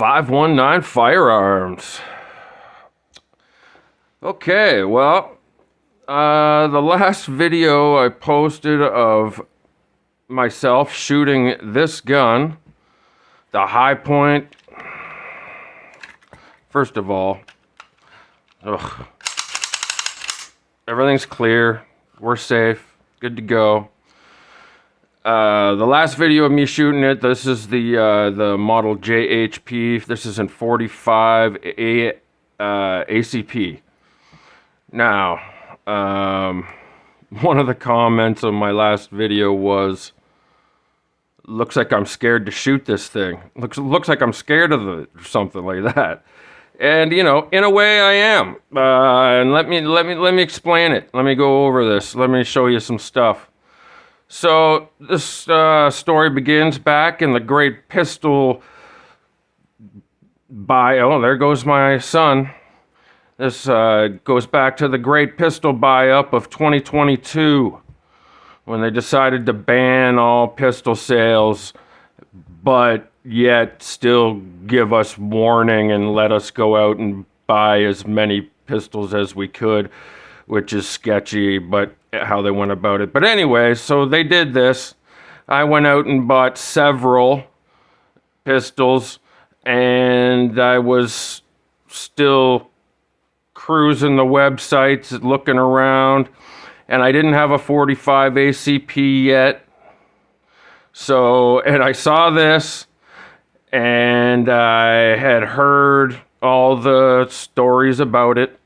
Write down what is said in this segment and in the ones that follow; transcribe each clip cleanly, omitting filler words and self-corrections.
519 Firearms. Okay, well, the last video I posted of myself shooting this gun, the Hi-Point. First of all, everything's clear. We're safe. Good to go. The last video of me shooting it, this is the model JHP. This is in 45 ACP. Now, one of the comments on my last video was, looks like I'm scared to shoot this thing. Looks like I'm scared of it, or something like that. And you know, in a way, I am. And let me explain it. Let me go over this. Let me show you some stuff. So this story begins back in the great pistol Oh, there goes my son. This goes back to the great pistol buy-up of 2022, when they decided to ban all pistol sales, but yet still give us warning and let us go out and buy as many pistols as we could, which is sketchy, but how they went about it. But anyway, so they did this. I went out and bought several pistols, and I was still cruising the websites, looking around, and I didn't have a 45 ACP yet. So, and I saw this, and I had heard all the stories about it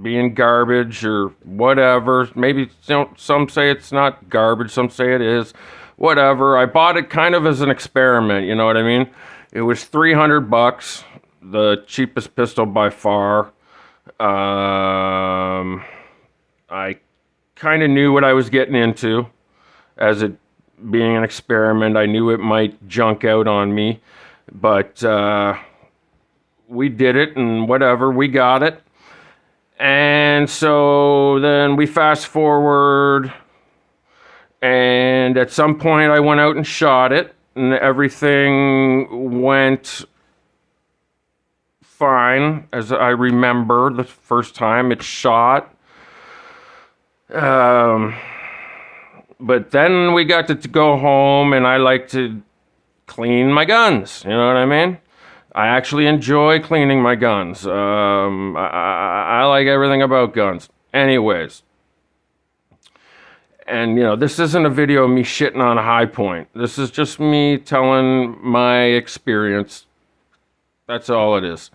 being garbage or whatever. Maybe some say it's not garbage, some say it is. Whatever. I bought it kind of as an experiment, you know what I mean? It was $300, the cheapest pistol by far. I kind of knew what I was getting into as it being an experiment. I knew it might junk out on me, but we did it, and whatever, we got it. And so then we fast forward, and at some point I went out and shot it, and everything went fine, as I remember the first time it shot. But then we got to go home, and I like to clean my guns, you know what I mean? I actually enjoy cleaning my guns. I like everything about guns. Anyways. And, you know, this isn't a video of me shitting on a Hi-Point. This is just me telling my experience. That's all it is.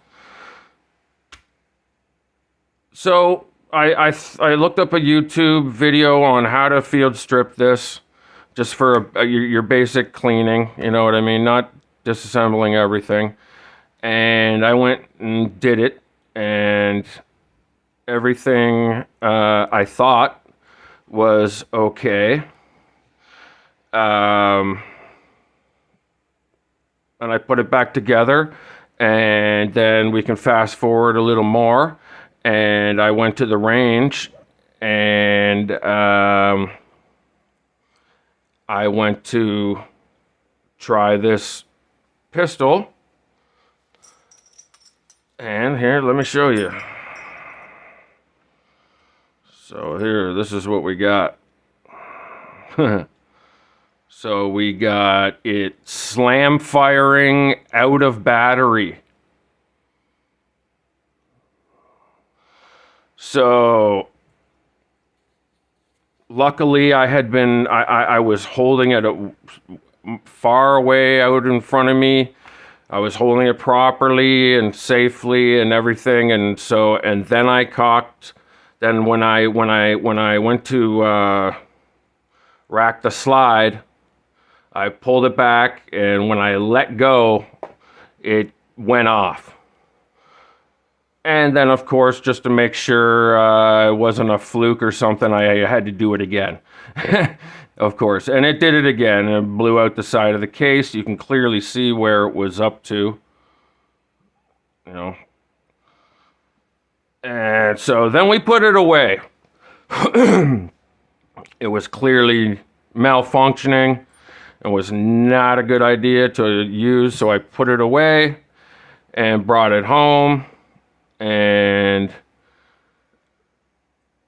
So, I looked up a YouTube video on how to field strip this. Just for your basic cleaning, you know what I mean? Not disassembling everything. And I went and did it, and everything I thought was okay. And I put it back together, and then we can fast forward a little more. And I went to the range, and I went to try this pistol. And here, let me show you. So here, this is what we got. So we got it slam firing out of battery. So luckily I was holding it far away out in front of me. I was holding it properly and safely and everything, and then I cocked. Then when I went to rack the slide, I pulled it back, and when I let go, it went off. And then, of course, just to make sure it wasn't a fluke or something, I had to do it again. Of course, and it did it again. It blew out the side of the case. You can clearly see where it was up to, you know. And so then we put it away. It was clearly malfunctioning. It was not a good idea to use, so I put it away. and brought it home, and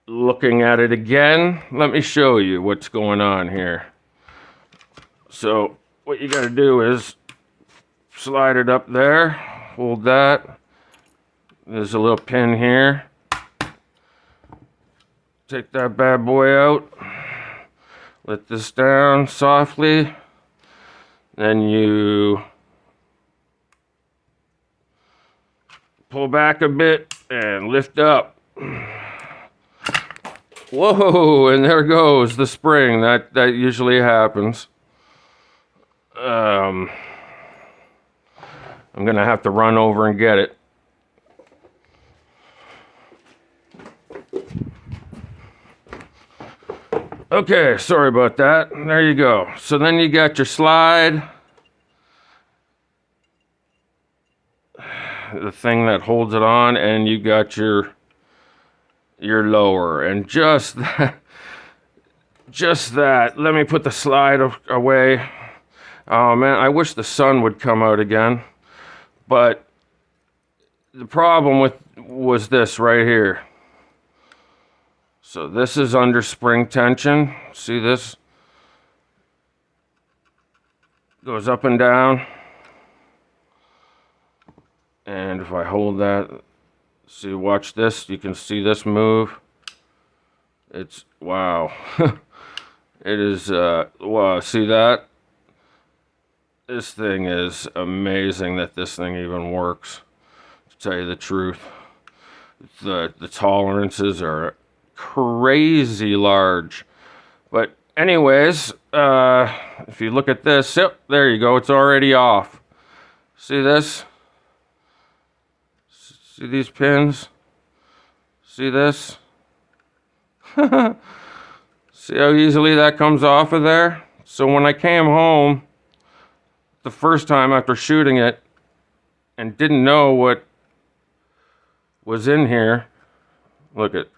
looking at it again, let me show you what's going on here. So what you got to do is slide it up there, hold that. There's a little pin here. Take that bad boy out. Let this down softly. Then you pull back a bit and lift up. Whoa, and there goes the spring. That usually happens. I'm gonna have to run over and get it. Okay, sorry about that. There you go. So then you got your slide, the thing that holds it on, and you got your lower, and just that. Let me put the slide away. Oh man, I wish the sun would come out again. But the problem was this right here. So this is under spring tension. See this? Goes up and down. And if I hold that, see, watch this, you can see this move. It's, wow. It is, wow, see that? This thing is amazing that this thing even works, to tell you the truth. The tolerances are crazy large. But anyways, if you look at this, yep, there you go, it's already off. See this? See these pins? See this? See how easily that comes off of there? So when I came home the first time after shooting it and didn't know what was in here, look at,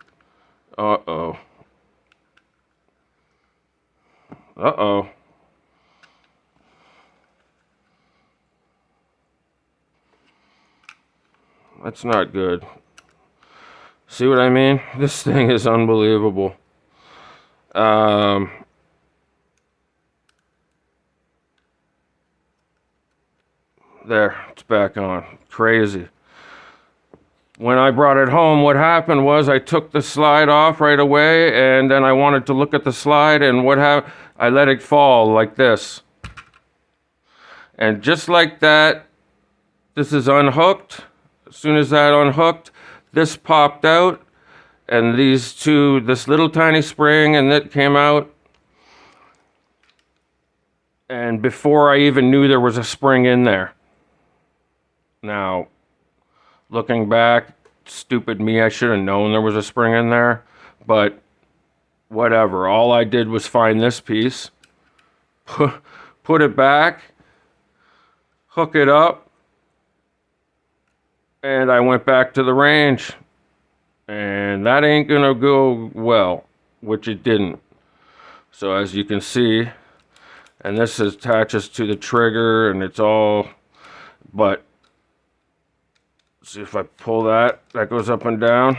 uh-oh. Uh-oh. That's not good. See what I mean? This thing is unbelievable. There, it's back on. Crazy. When I brought it home, what happened was I took the slide off right away, and then I wanted to look at the slide, and what happened? I let it fall like this. And just like that, this is unhooked. As soon as that unhooked, this popped out, and these two, this little tiny spring, and it came out. And before I even knew there was a spring in there. Now, looking back, stupid me, I should have known there was a spring in there, but whatever. All I did was find this piece, put it back, hook it up, and I went back to the range. And that ain't gonna go well, which it didn't. So as you can see, and this attaches to the trigger, and it's all, but see if I pull that goes up and down.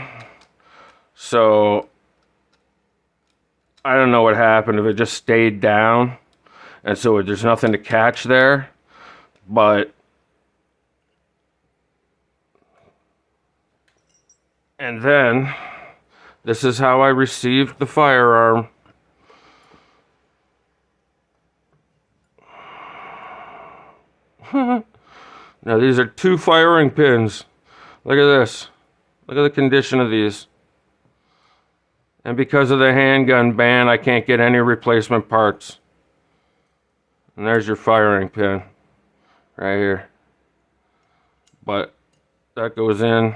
So I don't know what happened, if it just stayed down, and so there's nothing to catch there, but and then this is how I received the firearm. Now these are 2 firing pins. Look at this. Look at the condition of these. And because of the handgun ban, I can't get any replacement parts. And there's your firing pin right here. But that goes in.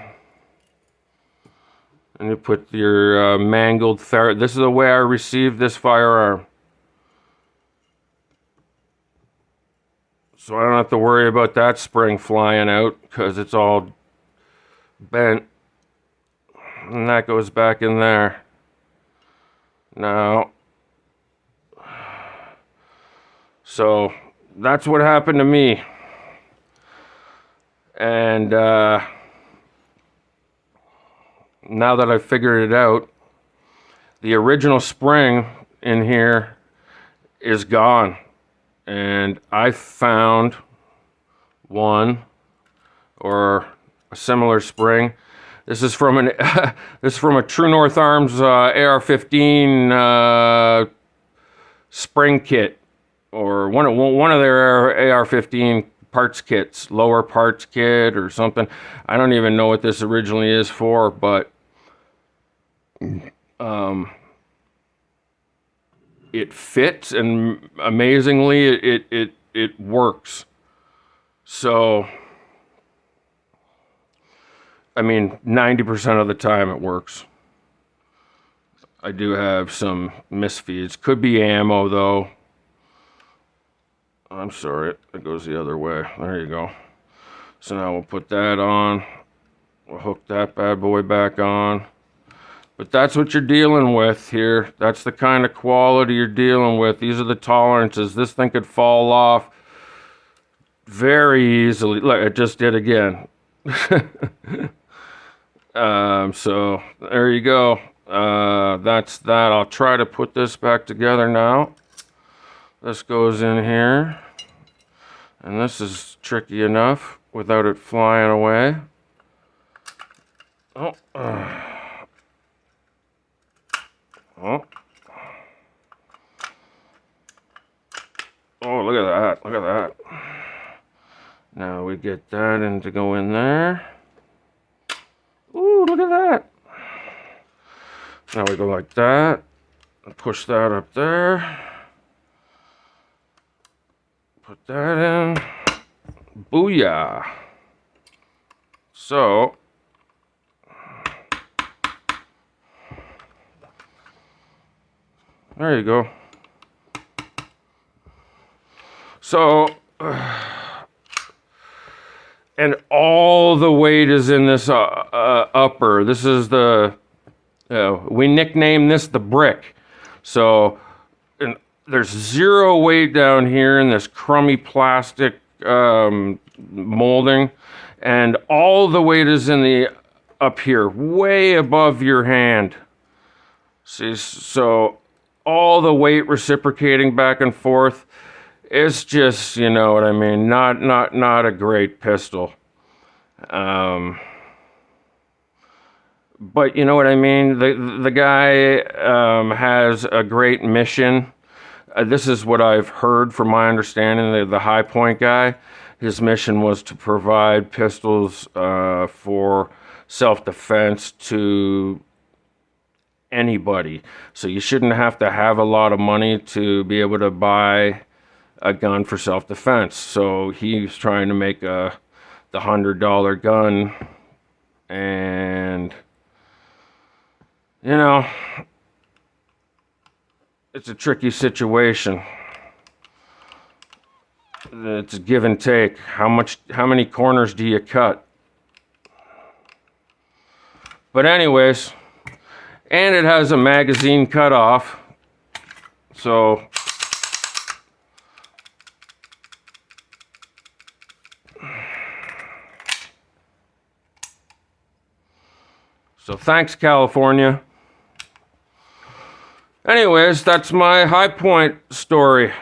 And you put your mangled ferret. This is the way I received this firearm. So I don't have to worry about that spring flying out because it's all bent. And that goes back in there. Now, so that's what happened to me. And now that I've figured it out, the original spring in here is gone. And I found one, or a similar spring. This is from an this is from a True North Arms AR-15 spring kit, or one of their AR-15 parts kits, lower parts kit or something. I don't even know what this originally is for, but it fits, and amazingly it works. So I mean, 90% of the time it works. I do have some misfeeds. Could be ammo though. I'm sorry, it goes the other way. There you go. So now we'll put that on. We'll hook that bad boy back on. But that's what you're dealing with here. That's the kind of quality you're dealing with. These are the tolerances. This thing could fall off very easily. Look, it just did again. So there you go. That's that. I'll try to put this back together now. This goes in here. And this is tricky enough without it flying away. Oh. Oh. Oh, look at that. Look at that. Now we get that in to go in there. Ooh, look at that. Now we go like that. Push that up there. Put that in. Booyah. So, there you go. So, and all the weight is in this upper. This is the, we nickname this the brick. So, and there's zero weight down here in this crummy plastic molding, and all the weight is in the up here, way above your hand. See, so all the weight reciprocating back and forth. It's just, you know what I mean, not a great pistol. But you know what I mean? The guy has a great mission. This is what I've heard from my understanding. The Hi-Point guy, his mission was to provide pistols for self-defense to anybody. So you shouldn't have to have a lot of money to be able to buy a gun for self-defense. So he's trying to make the $100 gun, and you know, it's a tricky situation. It's a give and take. How many corners do you cut? But anyways, and it has a magazine cutoff. So thanks, California. Anyways, that's my Hi-Point story.